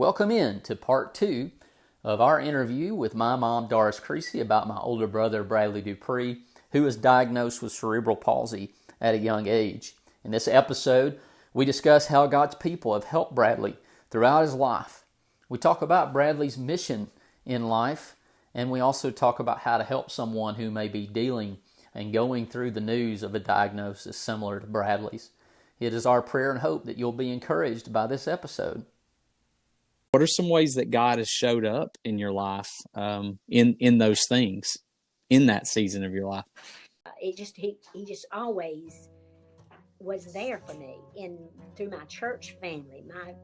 Welcome in to part 2 of our interview with my mom, Doris Creasy, about my older brother, Bradley Dupree, who was diagnosed with cerebral palsy at a young age. In this episode, we discuss how God's people have helped Bradley throughout his life. We talk about Bradley's mission in life, and we also talk about how to help someone who may be dealing and going through the news of a diagnosis similar to Bradley's. It is our prayer and hope that you'll be encouraged by this episode. What are some ways that God has showed up in your life, in those things, in that season of your life? He just always was there for me through my church family, my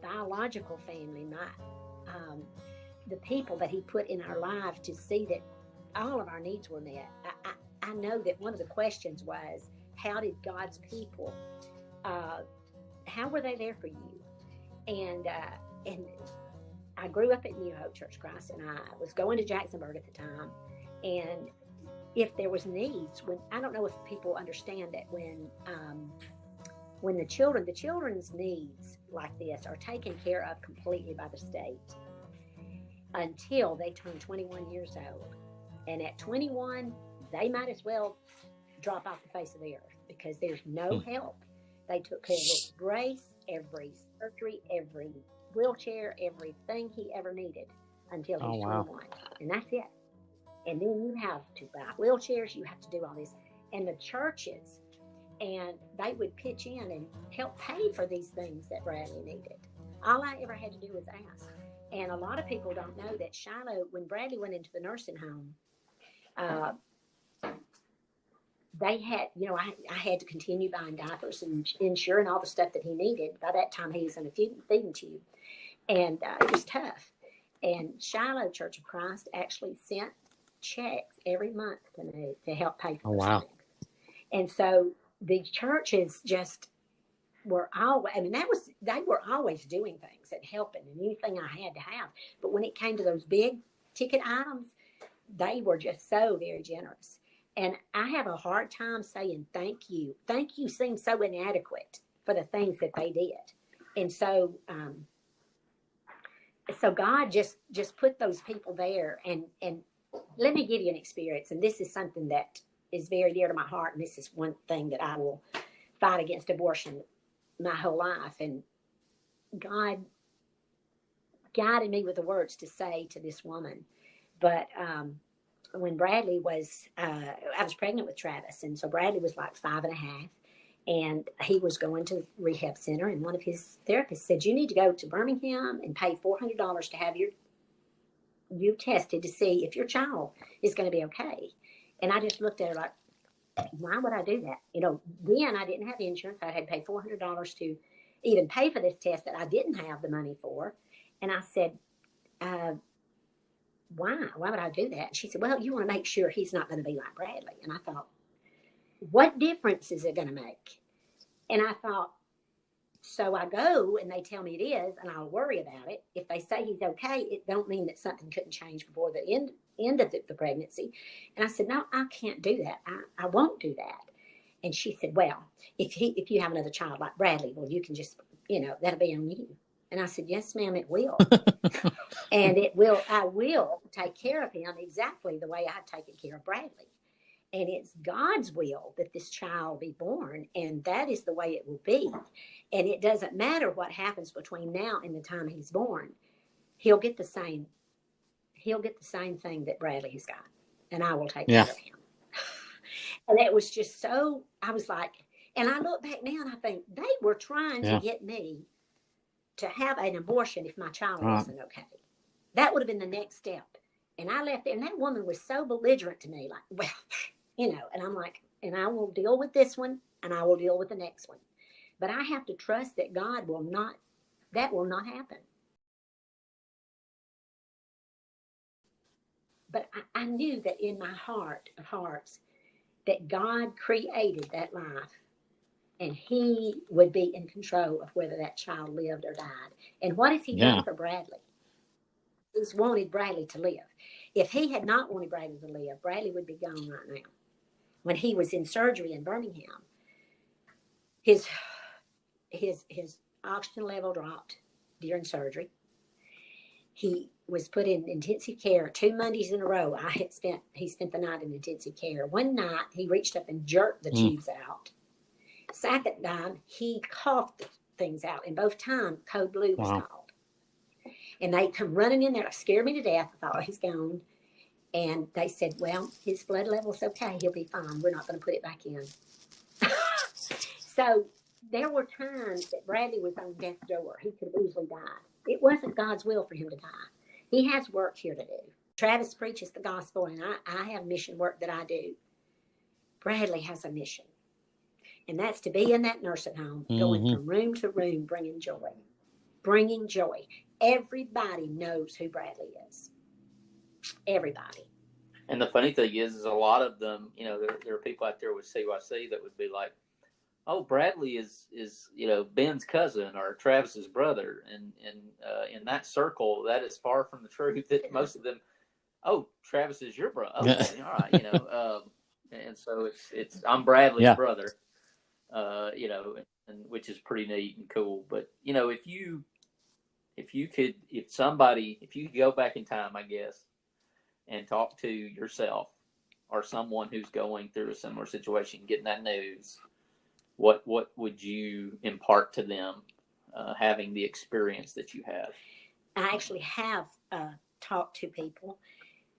biological family, the people that He put in our life to see that all of our needs were met. I know that one of the questions was, how did God's people, how were they there for you? And I grew up at New Hope Church of Christ, and I was going to Jacksonburg at the time. And if there was needs, I don't know if people understand that when the children's needs like this are taken care of completely by the state until they turn 21 years old. And at 21, they might as well drop off the face of the earth because there's no help. They took care of his brace, every surgery, every wheelchair, everything he ever needed until he's 21. And that's it. And then you have to buy wheelchairs, you have to do all this. And the churches, and they would pitch in and help pay for these things that Bradley needed. All I ever had to do was ask. And a lot of people don't know that Shiloh, when Bradley went into the nursing home, they had, I had to continue buying diapers and insuring all the stuff that he needed. By that time, he was in a feeding tube. And it was tough. And Shiloh Church of Christ actually sent checks every month to me to help pay for those things. And so the churches just were always, they were always doing things and helping and anything I had to have. But when it came to those big ticket items, they were just so very generous. And I have a hard time saying thank you. Thank you seems so inadequate for the things that they did. And so God just put those people there. And let me give you an experience. And this is something that is very dear to my heart. And this is one thing that I will fight against abortion my whole life. And God guided me with the words to say to this woman. But when Bradley was, I was pregnant with Travis. And so Bradley was like 5.5. And he was going to the rehab center. And one of his therapists said, you need to go to Birmingham and pay $400 to have you tested to see if your child is going to be okay. And I just looked at her like, why would I do that? Then I didn't have insurance. I had to pay $400 to even pay for this test that I didn't have the money for. And I said, why? Why would I do that? And she said, well, you want to make sure he's not going to be like Bradley. And I thought, what difference is it going to make? And I thought, so I go and they tell me it is, and I'll worry about it. If they say he's okay, it don't mean that something couldn't change before the end of the pregnancy. And I said, no, I can't do that. I won't do that. And she said, well, if you have another child like Bradley, well, you can just, that'll be on you. And I said, yes, ma'am, it will. And I will take care of him exactly the way I've taken care of Bradley. And it's God's will that this child be born, and that is the way it will be. And it doesn't matter what happens between now and the time he's born. He'll get the same thing that Bradley has got, and I will take care of him. And it was just so, I was like, and I look back now and I think they were trying to get me to have an abortion if my child wasn't okay. That would have been the next step. And I left there, and that woman was so belligerent to me, like, well, and I'm like, and I will deal with this one, and I will deal with the next one. But I have to trust that that will not happen. But I knew that in my heart of hearts, that God created that life, and He would be in control of whether that child lived or died. And what has He done for Bradley? He's wanted Bradley to live. If He had not wanted Bradley to live, Bradley would be gone right now. When he was in surgery in Birmingham, his oxygen level dropped during surgery. He was put in intensive care 2 Mondays in a row. He spent the night in intensive care. One night, he reached up and jerked the tubes out. Second time, he coughed the things out. And both times, code blue was called. And they come running in there. It scared me to death. I thought, oh, he's gone. And they said, well, his blood level's okay. He'll be fine. We're not going to put it back in. So there were times that Bradley was on death's door. He could have easily died. It wasn't God's will for him to die. He has work here to do. Travis preaches the gospel, and I have mission work that I do. Bradley has a mission, and that's to be in that nursing home, going from room to room, bringing joy. Bringing joy. Everybody knows who Bradley is. Everybody. And the funny thing is a lot of them, you know, there are people out there with CYC that would be like, oh, Bradley is you know, Ben's cousin or Travis's brother, and in that circle, that is far from the truth. That most of them, oh, Travis is your brother. Okay, all right, you know, and so it's I'm Bradley's brother, you know, and which is pretty neat and cool. But you know, if you could go back in time, I guess, and talk to yourself or someone who's going through a similar situation, getting that news. What would you impart to them, having the experience that you have? I actually have talked to people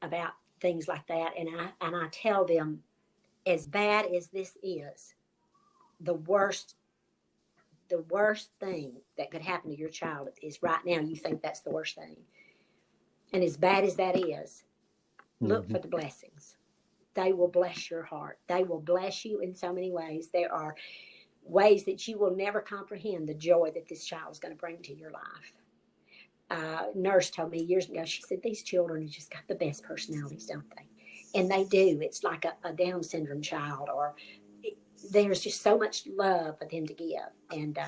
about things like that, and I tell them, as bad as this is, the worst thing that could happen to your child is right now you think that's the worst thing, and as bad as that is, look for the blessings. They will bless your heart. They will bless you in so many ways. There are ways that you will never comprehend the joy that this child is going to bring to your life. Nurse told me years ago, she said, these children have just got the best personalities, don't they? And they do. It's like a Down syndrome child, or there's just so much love for them to give. And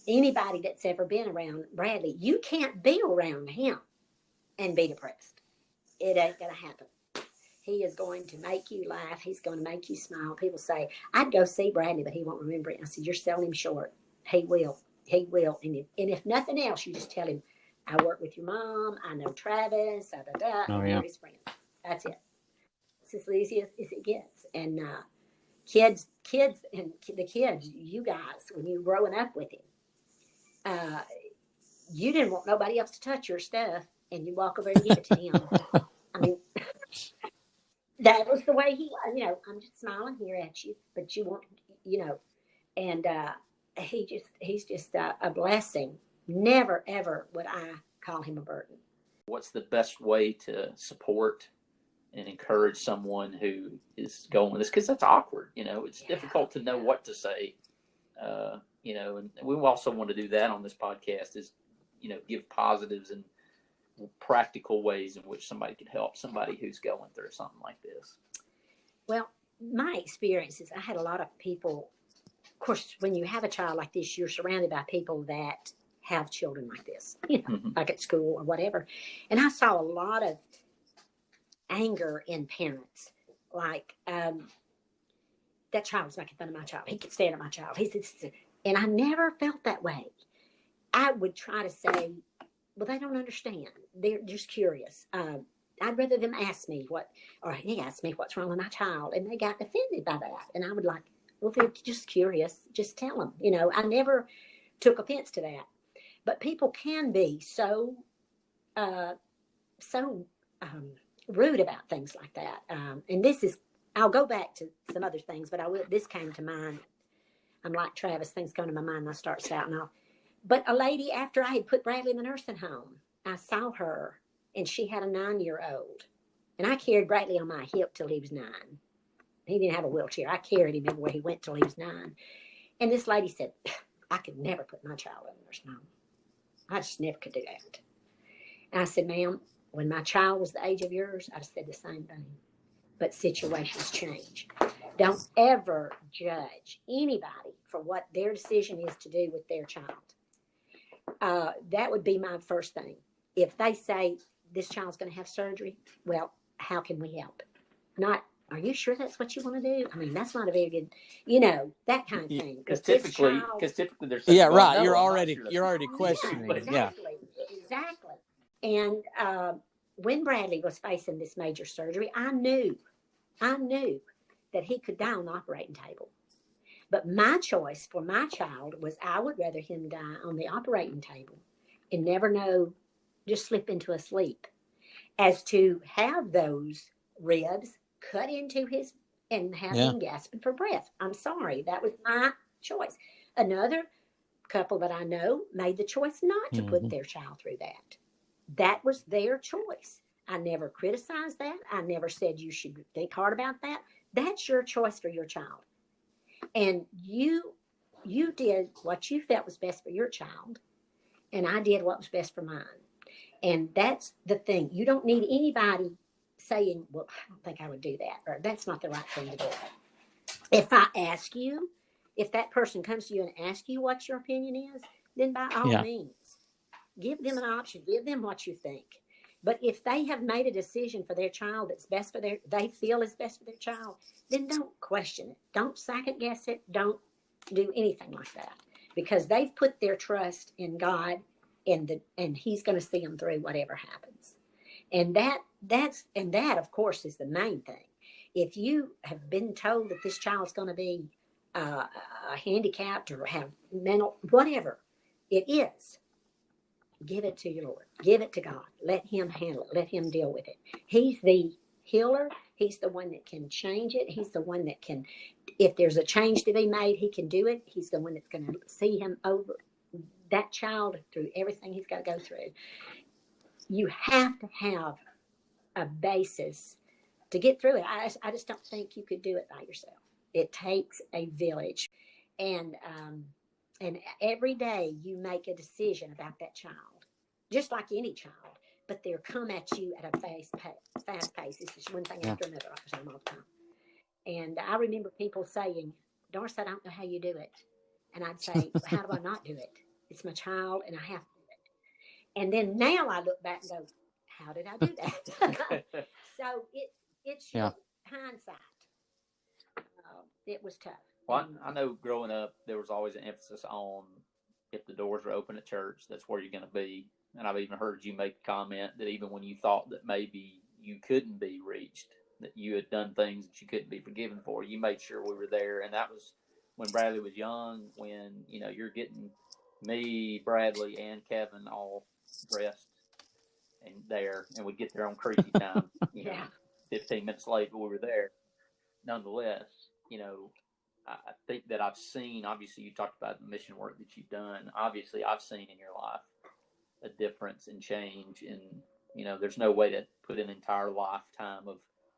anybody that's ever been around Bradley, you can't be around him and be depressed. It ain't going to happen. He is going to make you laugh. He's going to make you smile. People say, I'd go see Bradley, but he won't remember it. I said, you're selling him short. He will. He will. And if nothing else, you just tell him, I work with your mom. I know Travis. They're his friends. That's it. It's as easy as it gets. And kids, and the kids, you guys, when you were growing up with him, you didn't want nobody else to touch your stuff, and you walk over and give it to him. I mean, that was the way he, you know, I'm just smiling here at you, but you want, you know, and he's just a blessing. Never, ever would I call him a burden. What's the best way to support and encourage someone who is going with this? Because that's awkward, you know, it's difficult to know what to say, you know, and we also want to do that on this podcast is, you know, give positives and practical ways in which somebody could help somebody who's going through something like this. Well, my experiences, I had a lot of people, of course, when you have a child like this, you're surrounded by people that have children like this, you know, like at school or whatever. And I saw a lot of anger in parents, like, that child was making fun of my child. He could stand at my child. And I never felt that way. I would try to say, well, they don't understand. They're just curious. I'd rather them ask me he asked me what's wrong with my child, and they got offended by that. And I would like, well, they're just curious. Just tell them. You know, I never took offense to that. But people can be so rude about things like that. And I'll go back to some other things, but this came to mind. I'm like Travis, things come to my mind and I start shouting off. But a lady, after I had put Bradley in the nursing home, I saw her, and she had a 9-year-old. And I carried Bradley on my hip till he was 9. He didn't have a wheelchair. I carried him everywhere he went till he was 9. And this lady said, I could never put my child in the nursing home. I just never could do that. And I said, ma'am, when my child was the age of yours, I'd have said the same thing. But situations change. Don't ever judge anybody for what their decision is to do with their child. That would be my first thing. If they say this child's going to have surgery, well, how can we help? Not are you sure that's what you want to do? I mean, that's not a very good, that kind of thing. Because typically they're saying, yeah, well, right. no, You're I'm not already sure that's you're what already you want to do. questioning. Yeah, exactly. And when Bradley was facing this major surgery, I knew that he could die on the operating table. But my choice for my child was I would rather him die on the operating table and never know, just slip into a sleep, as to have those ribs cut into his and have him gasping for breath. I'm sorry, that was my choice. Another couple that I know made the choice not to put their child through that. That was their choice. I never criticized that. I never said you should think hard about that. That's your choice for your child. And you did what you felt was best for your child, and I did what was best for mine. And that's the thing. You don't need anybody saying, well, I don't think I would do that, or that's not the right thing to do. If I ask you, if that person comes to you and asks you what your opinion is, then by all means, give them an option. Give them what you think. But if they have made a decision for their child that's best for they feel is best for their child, then don't question it. Don't second guess it. Don't do anything like that, because they've put their trust in God, and He's going to see them through whatever happens. And that of course is the main thing. If you have been told that this child's going to be handicapped or have mental whatever it is, give it to your Lord. Give it to God. Let Him handle it. Let Him deal with it. He's the healer. He's the one that can change it. He's the one that can, if there's a change to be made, He can do it. He's the one that's going to see him over that child through everything he's got to go through. You have to have a basis to get through it. I just don't think you could do it by yourself. It takes a village. And every day you make a decision about that child, just like any child, but they're come at you at a fast pace. This is one thing after another, like I say all the time. And I remember people saying, Doris, I don't know how you do it. And I'd say, well, how do I not do it? It's my child and I have to do it. And then now I look back and go, how did I do that? So it's hindsight. It was tough. Well, I know growing up, there was always an emphasis on if the doors are open at church, that's where you're going to be. And I've even heard you make the comment that even when you thought that maybe you couldn't be reached, that you had done things that you couldn't be forgiven for, you made sure we were there. And that was when Bradley was young, when, you're getting me, Bradley, and Kevin all dressed and there, and we'd get there on crazy time, 15 minutes late, but we were there. Nonetheless, I think that I've seen, obviously you talked about the mission work that you've done. Obviously I've seen in your life a difference and change, and, there's no way to put an entire lifetime of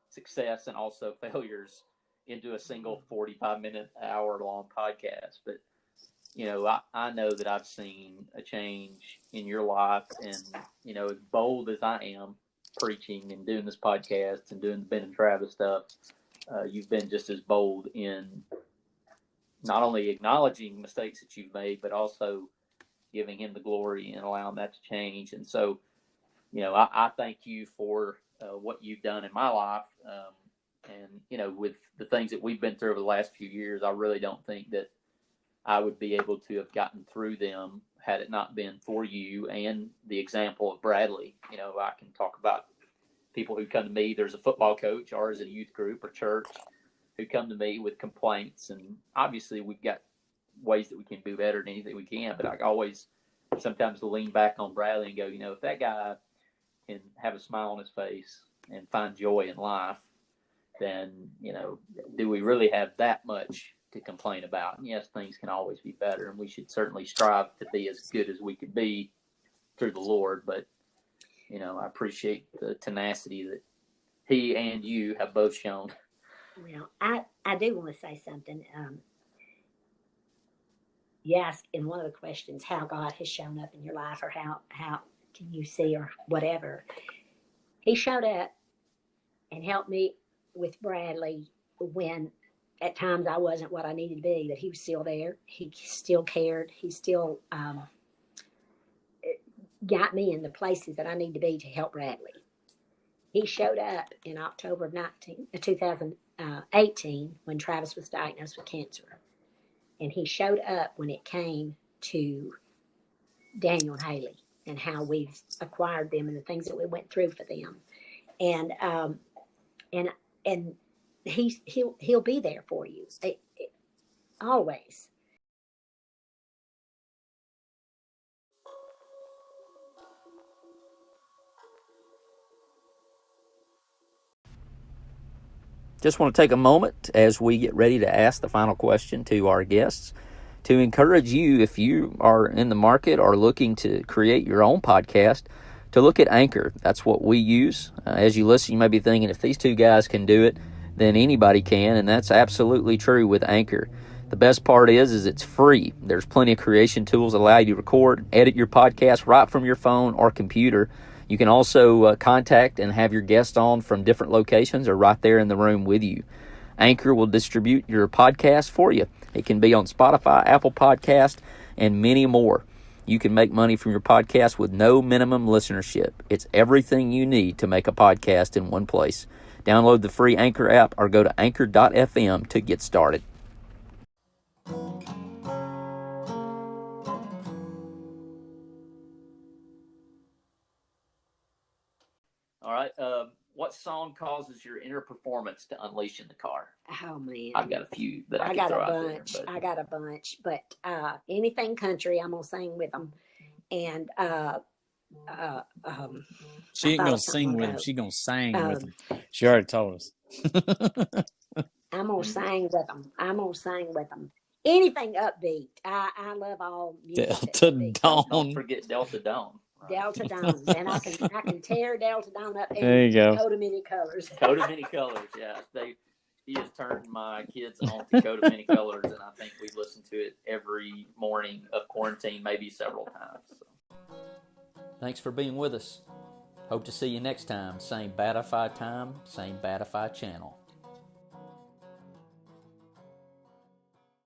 success and also failures into a single 45-minute, hour-long podcast. But, I know that I've seen a change in your life, and, as bold as I am preaching and doing this podcast and doing the Ben and Travis stuff, you've been just as bold in not only acknowledging mistakes that you've made, but also giving Him the glory and allowing that to change. And so, I thank you for what you've done in my life. And, with the things that we've been through over the last few years, I really don't think that I would be able to have gotten through them had it not been for you and the example of Bradley. I can talk about people who come to me. There's a football coach, ours in a youth group or church, who come to me with complaints. And obviously we've got ways that we can do better than anything we can. But I always sometimes lean back on Bradley and go, if that guy can have a smile on his face and find joy in life, then, do we really have that much to complain about? And yes, things can always be better, and we should certainly strive to be as good as we could be through the Lord. But, I appreciate the tenacity that he and you have both shown. Well, I do want to say something. You asked in one of the questions how God has shown up in your life, or how can you see, or whatever. He showed up and helped me with Bradley when at times I wasn't what I needed to be, but He was still there. He still cared. He still got me in the places that I need to be to help Bradley. he showed up in October of 2018 when Travis was diagnosed with cancer. And he showed up when it came to Daniel and Haley and how we've acquired them and the things that we went through for them. And he'll be there for you always. Just want to take a moment as we get ready to ask the final question to our guests to encourage you, if you are in the market or looking to create your own podcast, to look at Anchor. That's what we use. As you listen, you may be thinking, if these two guys can do it, then anybody can, and that's absolutely true with Anchor. The best part is it's free. There's plenty of creation tools that allow you to record, edit your podcast right from your phone or computer. You can also contact and have your guests on from different locations or right there in the room with you. Anchor will distribute your podcast for you. It can be on Spotify, Apple Podcast, and many more. You can make money from your podcast with no minimum listenership. It's everything you need to make a podcast in one place. Download the free Anchor app or go to anchor.fm to get started. All right. What song causes your inner performance to unleash in the car? Oh, man. I've got a few that I got throw a out bunch. there, I got a bunch. But anything country, I'm going to sing with them. And she ain't going to sing with them. She going to sing with them. She already told us. I'm going to sing with them. Anything upbeat. I love all music. Delta Dawn. Don't forget Delta Dawn. Delta Dawn, and I can tear Delta Dawn up there you go. Coat of Many Colors. Coat of Many Colors, yeah. He has turned my kids on to Coat of Many Colors, and I think we listen to it every morning of quarantine, maybe several times. So. Thanks for being with us. Hope to see you next time. Same Batify time, same Batify channel.